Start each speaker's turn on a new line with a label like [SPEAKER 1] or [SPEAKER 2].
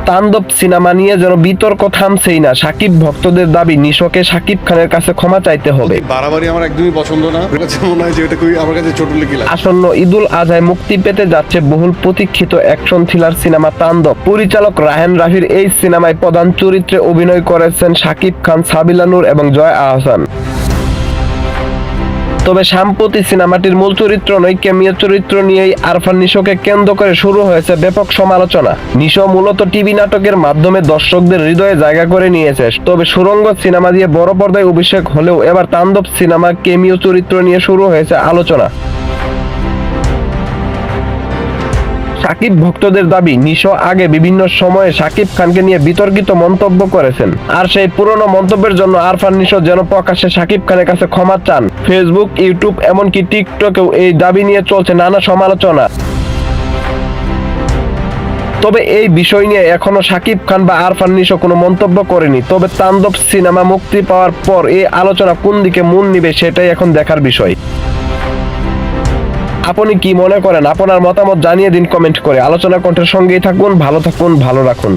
[SPEAKER 1] তাণ্ডব সিনেমা নিয়ে যেন বিতর্ক থামছেই না। সাকিব ভক্তদের দাবি নিশোকে সাকিব খানের কাছে ক্ষমা চাইতে হবে।
[SPEAKER 2] বাড়াবাড়ি আমার একদমই পছন্দ না। মনে হয় যে এটা খুবই আমার কাছে ছোট লেগে লাগে।
[SPEAKER 1] আসন্ন ঈদুল আজহায় মুক্তি পেতে যাচ্ছে বহুল প্রতীক্ষিত অ্যাকশন থ্রিলার সিনেমা তাণ্ডব। পরিচালক রায়হান রাফির এই সিনেমায় প্রধান চরিত্রে অভিনয় করেছেন সাকিব খান, সাবিলা নূর এবং জয়া আহসান। তবে সাম্প্রতি সিনেমাটির মূল চরিত্র নয়, ক্যামিও চরিত্র নিয়েই আরফান নিশোকে কেন্দ্র করে শুরু হয়েছে ব্যাপক সমালোচনা। নিশো মূলত টিভি নাটকের মাধ্যমে দর্শকদের হৃদয়ে জায়গা করে নিয়েছে। তবে সুরঙ্গ সিনেমা দিয়ে বড় পর্দায় অভিষেক হলেও এবার তাণ্ডব সিনেমা ক্যামিও চরিত্র নিয়ে শুরু হয়েছে আলোচনা। সাকিব ভক্তদের দাবি, নিশো আগে বিভিন্ন সময়ে সাকিব খানকে নিয়ে বিতর্কিত মন্তব্য করেছেন, আর সেই পুরনো মন্তব্যের জন্য আরফান নিশো যেন প্রকাশ্যে সাকিব খানের কাছে ক্ষমা চান। ফেসবুক, ইউটিউব এমনকি টিকটকেও এই দাবি নিয়ে চলছে নানা সমালোচনা। তবে এই বিষয় নিয়ে এখনো সাকিব খান বা আরফান নিশো কোনো মন্তব্য করেনি। তবে তাণ্ডব সিনেমা মুক্তি পাওয়ার পর এই আলোচনা কোন দিকে মন নিবে সেটাই এখন দেখার বিষয়। আপনি কি মনে করেন? আপনার মতামত জানিয়ে দিন কমেন্ট করে। আলোচনা কণ্ঠের সঙ্গেই থাকুন, ভালো থাকুন, ভালো রাখুন।